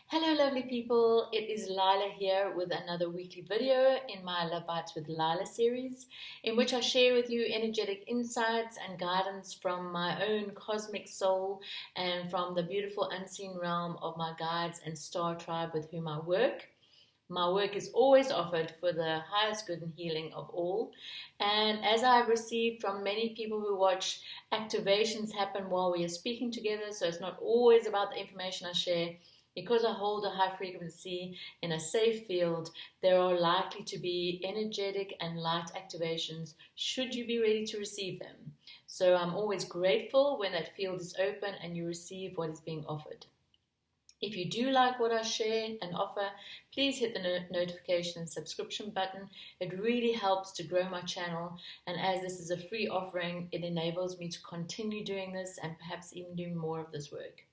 Hello lovely people, it is Lilah here with another weekly video in my Love Bites with Lilah series, in which I share with you energetic insights and guidance from my own cosmic soul and from the beautiful unseen realm of my guides and star tribe with whom I work. My work is always offered for the highest good and healing of all. And as I've received from many people who watch, activations happen while we are speaking together, so it's not always about the information I share. Because I hold a high frequency in a safe field, there are likely to be energetic and light activations should you be ready to receive them. So I'm always grateful when that field is open and you receive what is being offered. If you do like what I share and offer, please hit the notification and subscription button. It really helps to grow my channel, and as this is a free offering, it enables me to continue doing this and perhaps even doing more of this work.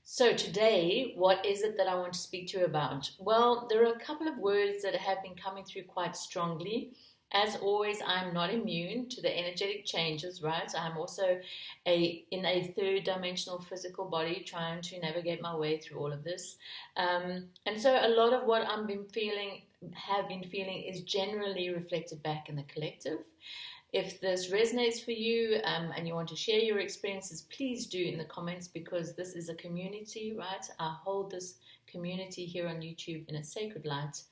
So today, what is it that I want to speak to you about? Well, there are a couple of words that have been coming through quite strongly. As always, I'm not immune to the energetic changes, right? I'm also in a third dimensional physical body trying to navigate my way through all of this. And so a lot of what have been feeling is generally reflected back in the collective. If this resonates for you and you want to share your experiences, please do in the comments, because this is a community, right? I hold this community here on YouTube in a sacred light.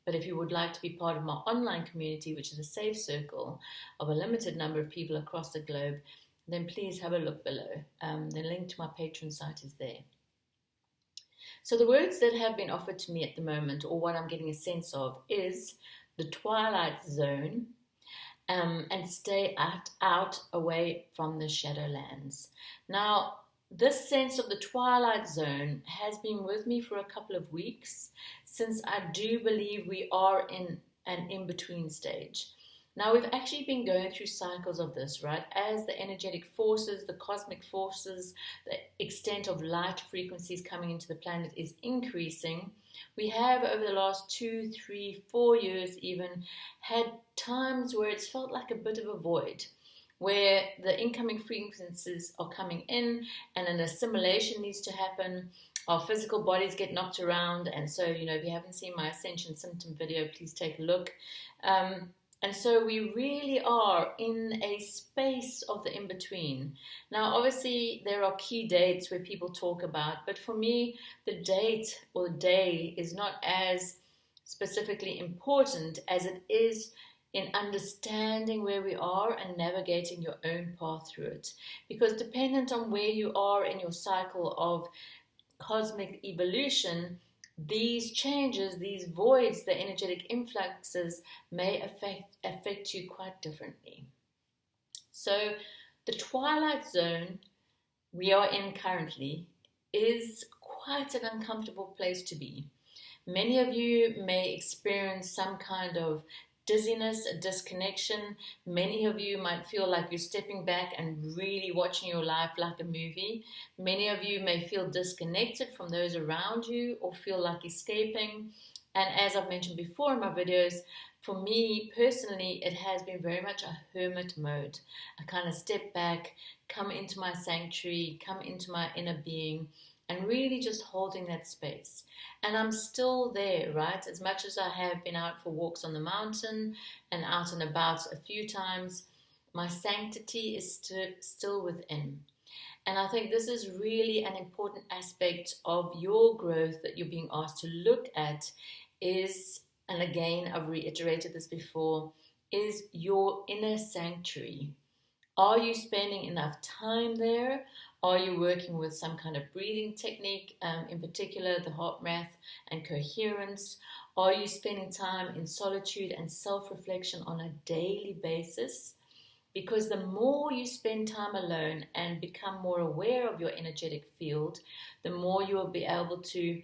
But if you would like to be part of my online community, which is a safe circle of a limited number of people across the globe, then please have a look below. The link to my Patreon site is there. So the words that have been offered to me at the moment, or what I'm getting a sense of, is the Twilight Zone, and stay out away from the Shadowlands. Now, this sense of the Twilight Zone has been with me for a couple of weeks, since I do believe we are in an in-between stage. Now, we've actually been going through cycles of this, right? As the energetic forces, the cosmic forces, the extent of light frequencies coming into the planet is increasing. We have, over the last 2, 3, 4 years even, had times where it's felt like a bit of a void, where the incoming frequencies are coming in and an assimilation needs to happen. Our physical bodies get knocked around, and so, if you haven't seen my Ascension Symptom video, please take a look. And so we really are in a space of the in-between. Now, obviously, there are key dates where people talk about, but for me, the date or the day is not as specifically important as it is in understanding where we are and navigating your own path through it. Because dependent on where you are in your cycle of cosmic evolution, these changes, these voids, the energetic influxes may affect you quite differently. So the Twilight Zone we are in currently is quite an uncomfortable place to be. Many of you may experience some kind of dizziness, a disconnection. Many of you might feel like you're stepping back and really watching your life like a movie. Many of you may feel disconnected from those around you or feel like escaping. And as I've mentioned before in my videos, for me personally, it has been very much a hermit mode. I kind of step back, come into my sanctuary, come into my inner being, and really just holding that space. And I'm still there, right? As much as I have been out for walks on the mountain and out and about a few times, my sanctity is still within. And I think this is really an important aspect of your growth that you're being asked to look at is, and again, I've reiterated this before, is your inner sanctuary. Are you spending enough time there? Are you working with some kind of breathing technique, in particular the heart math and coherence? Are you spending time in solitude and self-reflection on a daily basis? Because the more you spend time alone and become more aware of your energetic field, the more you will be able to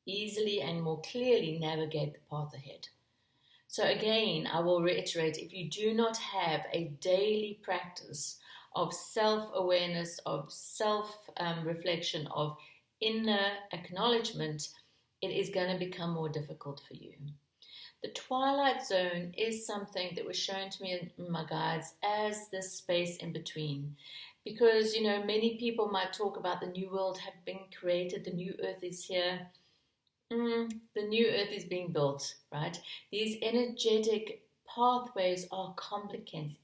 easily and more clearly navigate the path ahead. So again, I will reiterate, if you do not have a daily practice of self-awareness, of self-reflection, of inner acknowledgement, it is going to become more difficult for you. The Twilight Zone is something that was shown to me in my guides as this space in between. Because, many people might talk about the new world have been created, the new earth is here. The new earth is being built, right? These energetic pathways are complicated.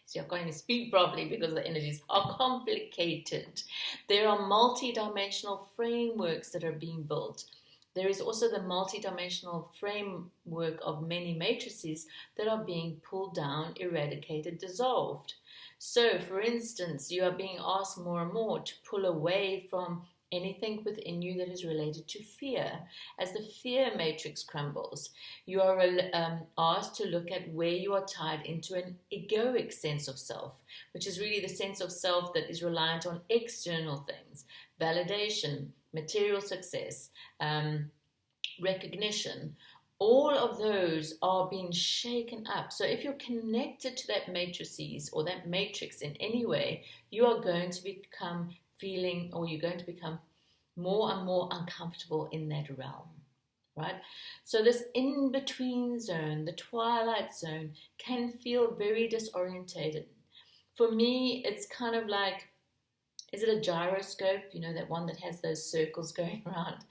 See, I can't even speak properly because the energies are complicated. There are multi-dimensional frameworks that are being built. There is also the multi-dimensional framework of many matrices that are being pulled down, eradicated, dissolved. So, for instance, you are being asked more and more to pull away from anything within you that is related to fear. As the fear matrix crumbles, you are asked to look at where you are tied into an egoic sense of self, which is really the sense of self that is reliant on external things, validation, material success, recognition. All of those are being shaken up. So if you're connected to that matrices or that matrix in any way, you are going to become feeling, or you're going to become more and more uncomfortable in that realm, right? So this in-between zone, the twilight zone, can feel very disorientated. For me, it's kind of like, is it a gyroscope? That one that has those circles going around.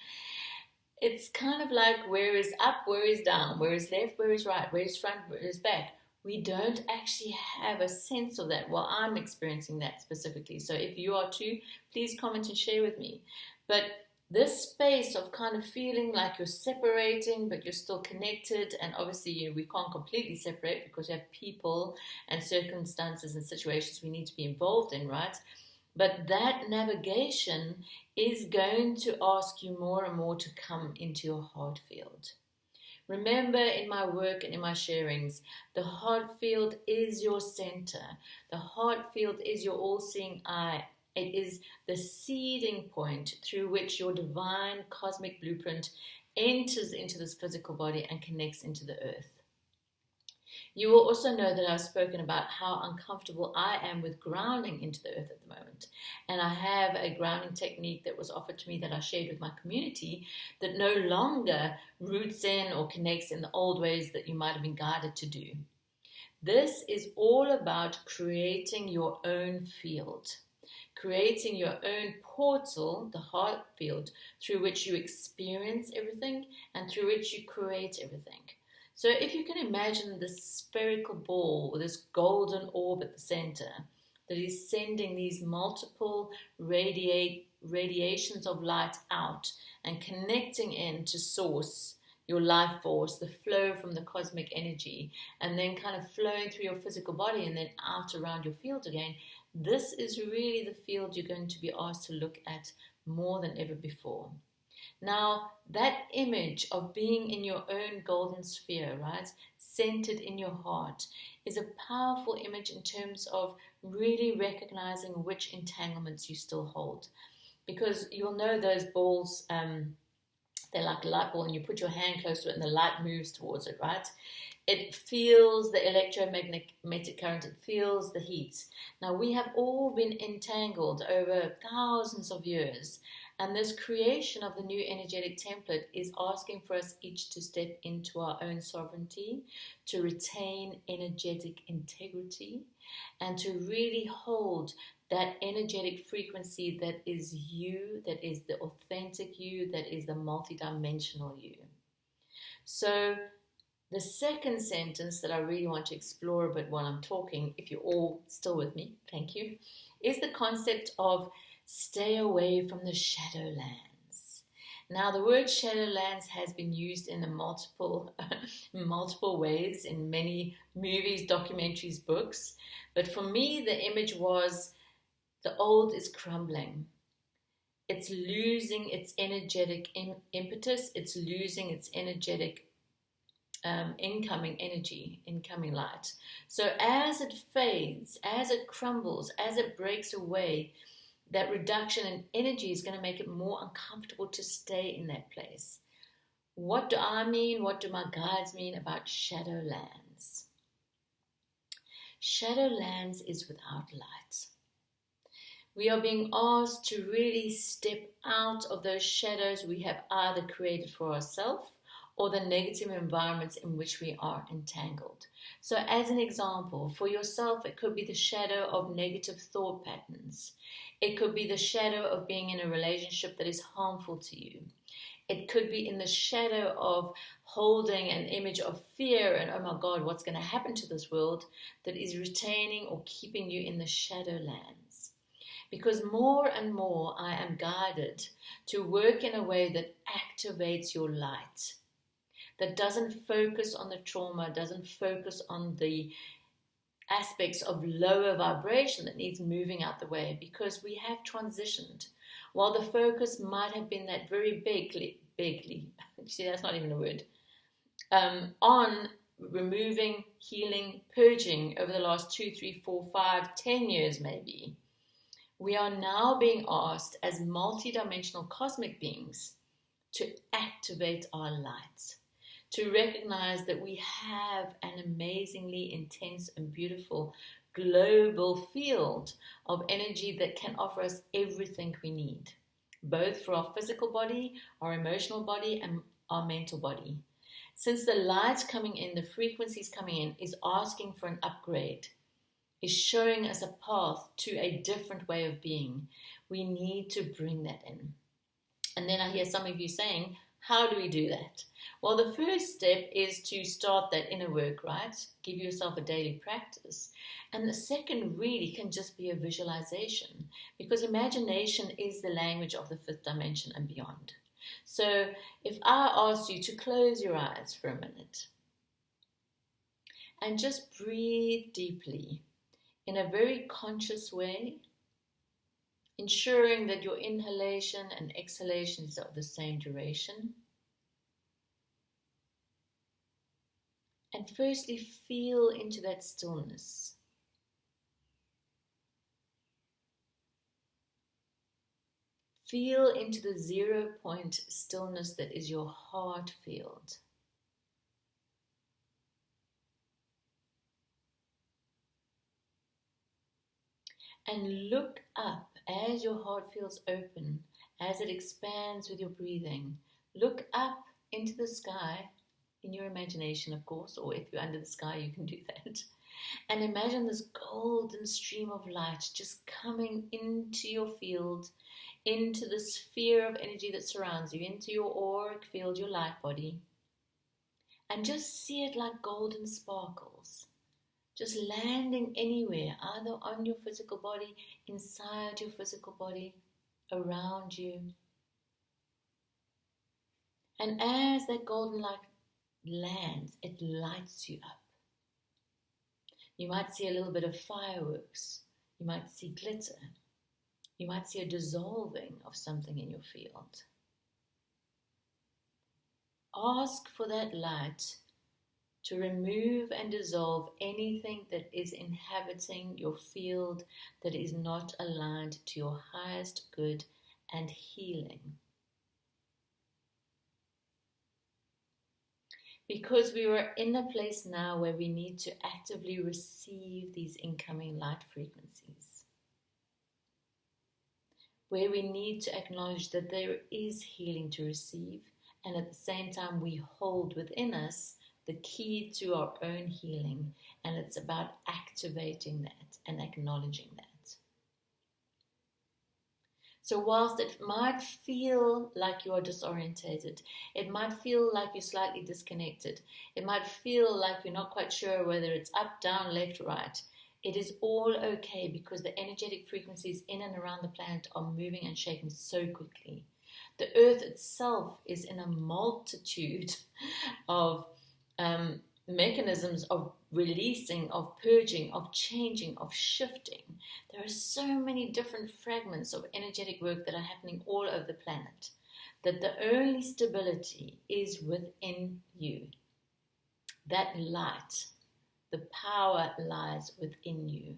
It's kind of like, where is up, where is down, where is left, where is right, where is front, where is back. We don't actually have a sense of that. Well, I'm experiencing that specifically. So if you are too, please comment and share with me. But this space of kind of feeling like you're separating, but you're still connected, and obviously we can't completely separate because we have people and circumstances and situations we need to be involved in, right? But that navigation is going to ask you more and more to come into your heart field. Remember, in my work and in my sharings, the heart field is your center. The heart field is your all-seeing eye. It is the seeding point through which your divine cosmic blueprint enters into this physical body and connects into the earth. You will also know that I've spoken about how uncomfortable I am with grounding into the earth at the moment. And I have a grounding technique that was offered to me that I shared with my community that no longer roots in or connects in the old ways that you might have been guided to do. This is all about creating your own field, creating your own portal, the heart field, through which you experience everything and through which you create everything. So if you can imagine this spherical ball with this golden orb at the center that is sending these multiple radiations of light out and connecting in to source, your life force, the flow from the cosmic energy, and then kind of flowing through your physical body and then out around your field again, this is really the field you're going to be asked to look at more than ever before. Now, that image of being in your own golden sphere, right, centered in your heart, is a powerful image in terms of really recognizing which entanglements you still hold. Because you'll know those balls, they're like a light ball, and you put your hand close to it and the light moves towards it, right? It feels the electromagnetic current, it feels the heat. Now, we have all been entangled over thousands of years. And this creation of the new energetic template is asking for us each to step into our own sovereignty, to retain energetic integrity, and to really hold that energetic frequency that is you, that is the authentic you, that is the multidimensional you. So the second sentence that I really want to explore a bit while I'm talking, if you're all still with me, thank you, is the concept of stay away from the Shadowlands. Now, the word Shadowlands has been used in multiple ways in many movies, documentaries, books. But for me, the image was the old is crumbling. It's losing its energetic impetus. It's losing its energetic incoming energy, incoming light. So as it fades, as it crumbles, as it breaks away, that reduction in energy is going to make it more uncomfortable to stay in that place. What do I mean? What do my guides mean about Shadowlands? Shadowlands is without light. We are being asked to really step out of those shadows we have either created for ourselves or the negative environments in which we are entangled. So as an example, for yourself, it could be the shadow of negative thought patterns. It could be the shadow of being in a relationship that is harmful to you. It could be in the shadow of holding an image of fear and, oh my God, what's going to happen to this world, that is retaining or keeping you in the Shadowlands. Because more and more I am guided to work in a way that activates your light, that doesn't focus on the trauma, doesn't focus on the aspects of lower vibration that needs moving out the way, because we have transitioned. While the focus might have been that very bigly, see, that's not even a word, on removing, healing, purging over the last 2, 3, 4, 5, 10 years maybe, we are now being asked as multidimensional cosmic beings to activate our light, to recognize that we have an amazingly intense and beautiful global field of energy that can offer us everything we need, both for our physical body, our emotional body, and our mental body. Since the light coming in, the frequencies coming in, is asking for an upgrade, is showing us a path to a different way of being, we need to bring that in. And then I hear some of you saying, how do we do that? Well, the first step is to start that inner work, right? Give yourself a daily practice. And the second really can just be a visualization, because imagination is the language of the fifth dimension and beyond. So if I asked you to close your eyes for a minute and just breathe deeply in a very conscious way, ensuring that your inhalation and exhalation is of the same duration. And firstly, feel into that stillness. Feel into the 0 point stillness that is your heart field. And look up as your heart feels open, as it expands with your breathing. Look up into the sky, in your imagination, of course, or if you're under the sky, you can do that. And imagine this golden stream of light just coming into your field, into the sphere of energy that surrounds you, into your auric field, your light body. And just see it like golden sparkles, just landing anywhere, either on your physical body, inside your physical body, around you. And as that golden light lands, it lights you up. You might see a little bit of fireworks. You might see glitter. You might see a dissolving of something in your field. Ask for that light to remove and dissolve anything that is inhabiting your field that is not aligned to your highest good and healing. Because we are in a place now where we need to actively receive these incoming light frequencies, where we need to acknowledge that there is healing to receive, and at the same time we hold within us the key to our own healing, and it's about activating that and acknowledging that. So whilst it might feel like you are disorientated, it might feel like you're slightly disconnected, it might feel like you're not quite sure whether it's up, down, left, right, it is all okay, because the energetic frequencies in and around the planet are moving and shaking so quickly. The earth itself is in a multitude of mechanisms of releasing, of purging, of changing, of shifting. There are so many different fragments of energetic work that are happening all over the planet, that the only stability is within you. That light, the power lies within you.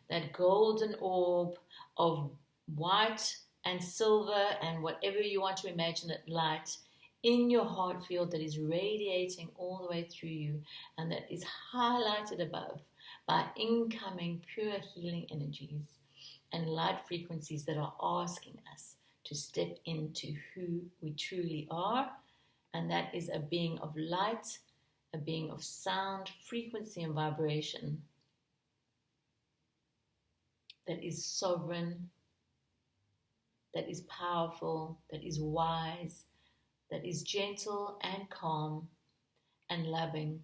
That golden orb of white and silver and whatever you want to imagine it, light in your heart field that is radiating all the way through you, and that is highlighted above by incoming pure healing energies and light frequencies that are asking us to step into who we truly are And that is a being of light, a being of sound, frequency, and vibration that is sovereign, that is powerful, that is wise, that is gentle and calm and loving.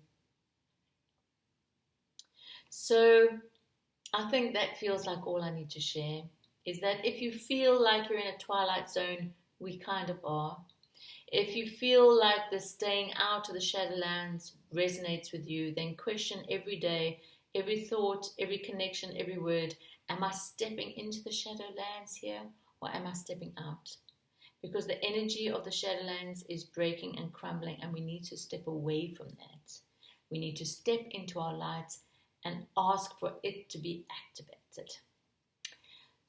So I think that feels like all I need to share, is that if you feel like you're in a twilight zone, we kind of are. If you feel like the staying out of the Shadowlands resonates with you, then question every day, every thought, every connection, every word. Am I stepping into the Shadowlands here, or am I stepping out? Because the energy of the Shadowlands is breaking and crumbling, and we need to step away from that. We need to step into our light and ask for it to be activated.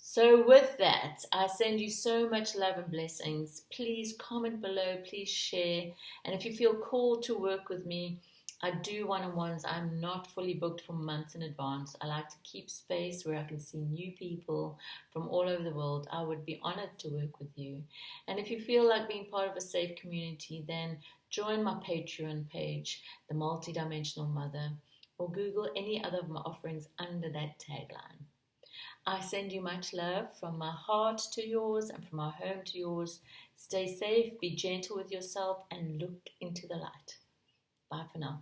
So with that, I send you so much love and blessings. Please comment below, please share. And if you feel called to work with me, I do one-on-ones. I'm not fully booked for months in advance. I like to keep space where I can see new people from all over the world. I would be honored to work with you. And if you feel like being part of a safe community, then join my Patreon page, The Multidimensional Mother, or Google any other of my offerings under that tagline. I send you much love from my heart to yours and from my home to yours. Stay safe, be gentle with yourself, and look into the light. Bye for now.